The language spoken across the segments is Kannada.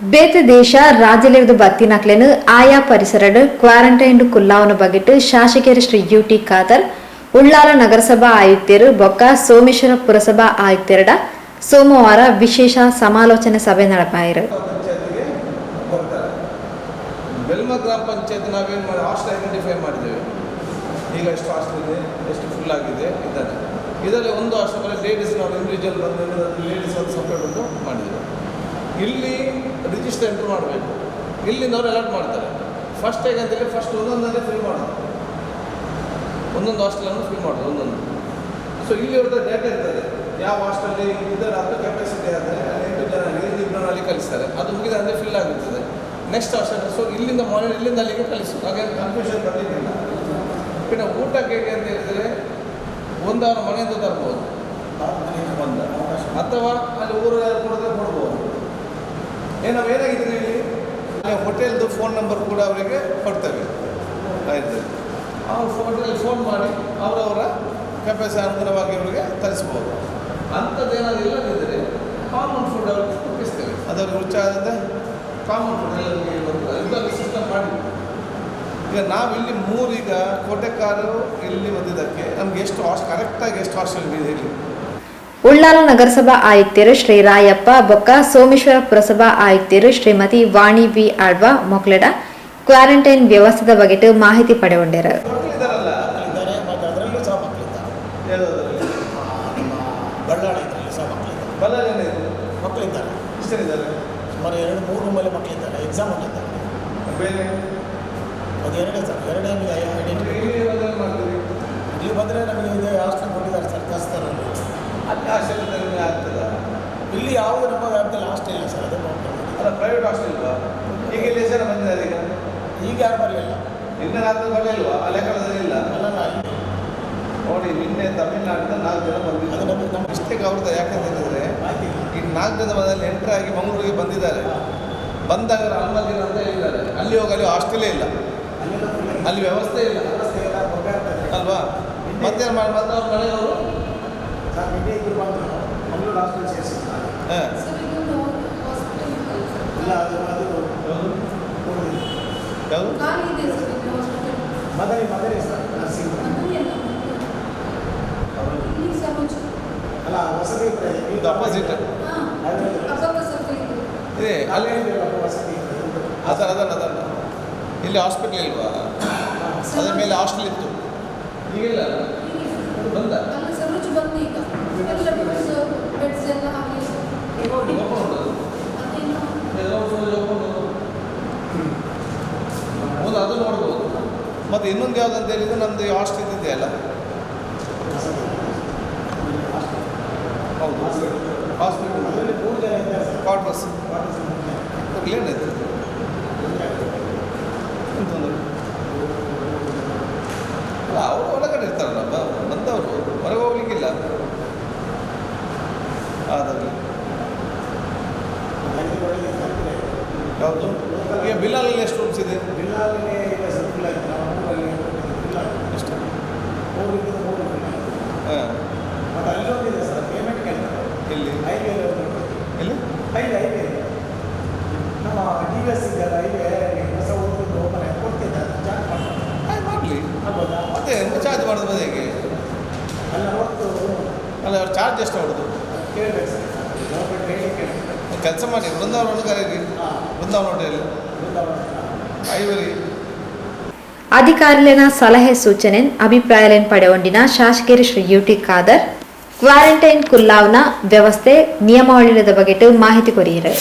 ಬೇತೆ ದೇಶ ರಾಜ್ಯದ ಬತ್ತಿನಕ್ಲೆನು ಆಯಾ ಪರಿಸರದ ಕ್ವಾರಂಟೈನ್ ಕುಲ್ಲಾವನ ಬಗೆಟ್ ಶಾಸಕರು ಶ್ರೀ ಯುಟಿ ಖಾದರ್ ಉಳ್ಳಾಲ ನಗರಸಭಾ ಆಯುಕ್ತರು ಬೊಕ್ಕ ಸೋಮೇಶ್ವರ ಪುರಸಭಾ ಆಯುಕ್ತರಡ ಸೋಮವಾರ ವಿಶೇಷ ಸಮಾಲೋಚನೆ ಸಭೆ ನಡೆಪಾಯಿರು. ಬೆಲ್ಮ ಗ್ರಾಮ ಪಂಚಾಯತ್ ನಾವೇನು ಮಾಡಿ ಹಾಸ್ಟೆಲ್ ಐಡೆಂಟಿಫೈ ಮಾಡಿದ್ದೇವೆ. ಈಗ ಎಷ್ಟು ಹಾಸ್ಟೆಲ್ ಇದೆ, ಎಷ್ಟು ಫುಲ್ ಆಗಿದೆ ಇದ್ದಾರೆ. ಇದರಲ್ಲಿ ಒಂದು ಹಾಸ್ಟೆಲ್ ಲೇಡೀಸ್ ನಾವು ಇಂಡಿವಿಜುವಲ್ ಬಂದು ಲೇಡೀಸ್ ಒಂದು ಸಪ್ರೇಟ್ ಒಂದು ಮಾಡಿದ್ದೇವೆ. ಇಲ್ಲಿ ರಿಜಿಸ್ಟರ್ ಎಂಟ್ರ್ ಮಾಡಬೇಕು. ಇಲ್ಲಿಂದವ್ರು ಅಲರ್ಟ್ ಮಾಡ್ತಾರೆ. ಫಸ್ಟ್ ಹೇಗಂತೇಳಿ ಫಸ್ಟ್ ಒಂದೊಂದನ್ನೇ ಫಿಲ್ ಮಾಡೋದು, ಒಂದೊಂದು ಹಾಸ್ಟೆಲನ್ನು ಫಿಲ್ ಮಾಡೋದು ಒಂದೊಂದು. ಸೊ ಇಲ್ಲಿ ಅವ್ರದ್ದು ಡೇಟಾ ಇರ್ತದೆ, ಯಾವ ಹಾಸ್ಟೆಲ್ಲಿ ಇದರ ಅದು ಕೆಪಾಸಿಟಿ ಆದರೆ 8 ಜನ ಇಬ್ಬರನ್ನು ಅಲ್ಲಿ ಕಲಿಸ್ತಾರೆ. ಅದು ಮುಗಿದ ಅಂದರೆ ಫಿಲ್ ಆಗಿರ್ತದೆ. ನೆಕ್ಸ್ಟ್ ಹಾಸ್ಟೆಲ್ ಸೊ ಇಲ್ಲಿಂದ ಮಾರ್ನಿಂಗ್ ಇಲ್ಲಿಂದ ಅಲ್ಲಿಗೆ ಕಲಿಸೋದು. ಹಾಗಾಗಿ ಕನ್ಫ್ಯೂಷನ್ ಬರಲಿಕ್ಕಿಲ್ಲ. ಇನ್ನು ಊಟಕ್ಕೆ ಹೇಗೆ ಅಂತ ಹೇಳಿದರೆ ಒಂದು ಅವರ ಮನೆಯಿಂದ ತರ್ಬೋದು ಒಂದು, ಅಥವಾ ಅಲ್ಲಿ ಊರಲ್ಲಿ ಕೊಡೋದ್ರೆ ಕೊಡ್ಬೋದು. ನಾವೇನಾಗಿದ್ದೀವಿ ಇಲ್ಲಿ ಅಲ್ಲಿ ಹೋಟೆಲ್ದು ಫೋನ್ ನಂಬರ್ ಕೂಡ ಅವರಿಗೆ ಕೊಡ್ತೇವೆ. ಆಯಿತು, ಅವ್ರು ಹೋಟೆಲ್ ಫೋನ್ ಮಾಡಿ ಅವರವರ ಕೆಪಾಸಿಟಿ ಅನುಗುಣವಾಗಿ ಅವರಿಗೆ ತರಿಸ್ಬೋದು. ಅಂಥದ್ದೇನಾದರೂ ಇಲ್ಲದಿದ್ದರೆ ಕಾಮನ್ ಫುಡ್ ಅವ್ರಿಗೆ ಕೊಡಿಸ್ತೇವೆ. ಅದವ್ರಿಗೆ ಉಚ್ಚಾರದ ಕಾಮನ್ ಫುಡ್ ಎಲ್ಲರಿಗೆ ಇದರಲ್ಲಿ ಸಿಸ್ಟಮ್ ಮಾಡಿ. ಈಗ ನಾವಿಲ್ಲಿ ಈಗ ಕೋಟೆಕಾರು ಇಲ್ಲಿ ಬಂದಿದ್ದಕ್ಕೆ ನಮ್ಗೆ ಎಷ್ಟು ಕರೆಕ್ಟಾಗಿ ಎಷ್ಟು ಹಾಸ್ಟೆಲ್ ಇದೆ ಇಲ್ಲಿ. ಉಳ್ಳಾಲ ನಗರಸಭಾ ಆಯುಕ್ತರು ಶ್ರೀ ರಾಯಪ್ಪ ಬೊಕ್ಕ ಸೋಮೇಶ್ವರ ಪುರಸಭಾ ಆಯುಕ್ತರು ಶ್ರೀಮತಿ ವಾಣಿ ವಿ ಆಳ್ವ ಮೊಕ್ಲೆಡ ಕ್ವಾರಂಟೈನ್ ವ್ಯವಸ್ಥೆದ ಬಗೆಟ್ ಮಾಹಿತಿ ಪಡೆಗೊಂಡರು. ಸುಮಾರು 2-3 ರೂಮಲ್ಲಿ ಮಕ್ಕಳಿದ್ದಾರೆ, ಎಕ್ಸಾಮ್ ಆಗಿದ್ದಾರೆ. ಅದು ಎರಡೇ ಇಲ್ಲಿ ಬಂದರೆ ನಮಗೆ ಇದೆ ಹಾಸ್ಟೆಲ್ ಕೊಟ್ಟಿದ್ದಾರೆ ಸರ್, ಕಳಿಸ್ತಾರಲ್ಲಿ. ಅಲ್ಲಿ ಹಾಸ್ಟೆಲ್ ಆಗ್ತದೆ. ಇಲ್ಲಿ ಯಾವುದು ನಮ್ಮ ವ್ಯಾಪ್ತಿಯಲ್ಲಿ ಹಾಸ್ಟೆಲ್ ಇಲ್ಲ ಸರ್, ಅದೇ ಅಲ್ಲ ಪ್ರೈವೇಟ್ ಹಾಸ್ಟೆಲ್ ಇಲ್ವಾ? ಈಗ ಇಲ್ಲಿ ಹೆಸರು ಬಂದಿದ್ದಾರೆ. ಈಗ ಯಾರು ಬರಲಿಲ್ಲ, ನಿನ್ನೆ ರಾತ್ರಿ ಬರಲಿಲ್ವಾ? ಆ ಲೆಕ್ಕದಲ್ಲಿ ಇಲ್ಲ ಅಲ್ಲ. ನೋಡಿ, ನಿನ್ನೆ ತಮಿಳುನಾಡಿಂದ 4 ಜನ ಬಂದಿದ್ದಾರೆ. ಅದು ನಮ್ಮ ಮಿಸ್ಟೇಕ್ ಅವ್ರದ್ದು. ಯಾಕಂತ ಹೇಳಿದ್ರೆ ಈ 4 ಜನ ಮನೆಯಲ್ಲಿ ಎಂಟ್ರ್ ಆಗಿ ಮಂಗಳೂರಿಗೆ ಬಂದಿದ್ದಾರೆ. ಬಂದಾಗ ಅಲ್ಮದಿನ ಅಂತ ಹೇಳಿದ್ದಾರೆ. ಅಲ್ಲಿ ಹೋಗಿ ಅಲ್ಲಿ ಹಾಸ್ಟೆಲೇ ಇಲ್ಲ, ಅಲ್ಲಿ ವ್ಯವಸ್ಥೆ ಇಲ್ಲ ಅಲ್ವಾ? ಮತ್ತೇನು ಮಾಡಿ ಮತ್ತೆ ಅವ್ರ ಮನೆಯವರು ಮಂಗಳೂರು ಹಾಸ್ಟೆಲ್ ಸೇರಿಸಿದ್ದಾರೆ. ಯಾವುದು ಮದರಿ ಸರ್, ನರ್ಸಿಂಗ್ ಅಲ್ಲ, ವಸತಿ ಇದು ಅಪೋಸಿಟ್ ಇದೆ ಅಲ್ಲಿ. ವಸತಿ ಅದನ್ನ ಇಲ್ಲಿ ಹಾಸ್ಪಿಟ್ಲ್ ಇಲ್ವಾ? ಅದರ ಮೇಲೆ ಹಾಸ್ಟೆಲ್ ಇತ್ತು. ಈಗಿಲ್ಲ ಬಂದ ಅದು ನೋಡ್ಬೋದು. ಮತ್ತು ಇನ್ನೊಂದು ಯಾವುದಂತ ಹೇಳಿದ್ರೆ ನಮ್ಮದು ಹಾಸ್ಟೆಲ್ ಇದೆಯಲ್ಲ, ಹೌದು ಹಾಸ್ಪಿಟಲ್ ಕ್ವಾರ್ಟರ್ಸ್ ಏನಾಯ್ತು ಅಲ್ಲ, ಅವರು ಒಳಗಡೆ ಇರ್ತಾರಲ್ಲ ಬಂದವರು, ಹೊರಗೆ ಹೋಗ್ಲಿಕ್ಕಿಲ್ಲ. ಅದರಲ್ಲಿ ಯಾವುದು ಈಗ ಬಿಲ್ಲಾಲಲ್ಲಿ ಎಷ್ಟು ರೂಮ್ಸ್ ಇದೆ? ಬಿಲ್ಲಾಲಲ್ಲಿ ಎಷ್ಟು? 3 ಹಾಂ, ಮತ್ತು ಅಲ್ಲೊಂದಿದೆ ಸರ್ ಪೇಮೆಂಟ್ ಕೇಳ್ತಾರೆ. ಎಲ್ಲಿ? ಹೈವೇ ಎಲ್ಲಿ? ಹೈವೇ ನಮ್ಮ DVS ಇದೆಯಲ್ಲ, ಹೈವೇ ಹೊಸ ಓದಿದ್ದು ಓಪನ್ ಆಗಿ ಕೊಡ್ತಿದ್ದಾರೆ, ಚಾರ್ಜ್ ಮಾಡ್ತಾರೆ. ಮಾಡಲಿ, ಆಗ್ಬೋದಾ? ಮತ್ತೆ ಚಾರ್ಜ್ ಮಾಡೋದು ಹೇಗೆ? ಅಲ್ಲ ಹೊತ್ತು ಅಲ್ಲ, ಅವ್ರು ಚಾರ್ಜ್ ಎಷ್ಟು ಮಾಡೋದು ಕೇಳಬೇಕು ಸರ್, ಗೌರ್ಮೆಂಟ್ ಹೇಳಲಿಕ್ಕೆ ಕೆಲಸ ಮಾಡಿ. ಬೃಂದಾವನ ಕರೀರಿ, ಬೃಂದಾವನ ಹೋಟೆಲ್ ಐವರಿ. ಅಧಿಕಾರಿಗಳ ಸಲಹೆ ಸೂಚನೆ ಅಭಿಪ್ರಾಯಗಳನ್ನು ಪಡೆಗೊಂಡಿನ ಶಾಸಕರು ಶ್ರೀ ಯುಟಿ ಖಾದರ್ ಕ್ವಾರಂಟೈನ್ ಕುಲ್ಲಾವ್ನ ವ್ಯವಸ್ಥೆ ನಿಯಮಾವಳಿಗಳ ಬಗೆಟ್ ಮಾಹಿತಿ ಕೊರಿಯರು.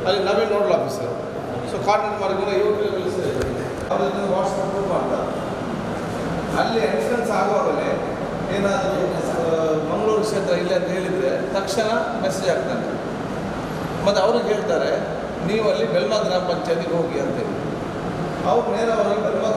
ಅಲ್ಲಿ ನಾವೇ ನೋಡಲ್ ಆಫೀಸರ್. ಸೊ ಕಾಂಟ್ಯಾಕ್ಟ್ ಮಾಡಿದ್ರೆ ಇವರು ವಾಟ್ಸಪ್ ಮಾಡ್ತಾರೆ. ಅಲ್ಲಿ ಎನ್ಸ್ಟೆನ್ಸ್ ಆಗೋವಾಗಲೇ ಏನಾದರೂ ಮಂಗಳೂರು ಕ್ಷೇತ್ರ ಇಲ್ಲ ಅಂತ ಹೇಳಿದರೆ ತಕ್ಷಣ ಮೆಸೇಜ್ ಆಗ್ತಾನೆ. ಮತ್ತು ಅವ್ರಿಗೆ ಹೇಳ್ತಾರೆ ನೀವು ಅಲ್ಲಿ ಬೆಲ್ಮ ಗ್ರಾಮ ಪಂಚಾಯತಿಗೆ ಹೋಗಿ ಅಂತೇಳಿ. ಅವ್ರು ನೇರವಾಗಿ ಬೆಲ್ಮ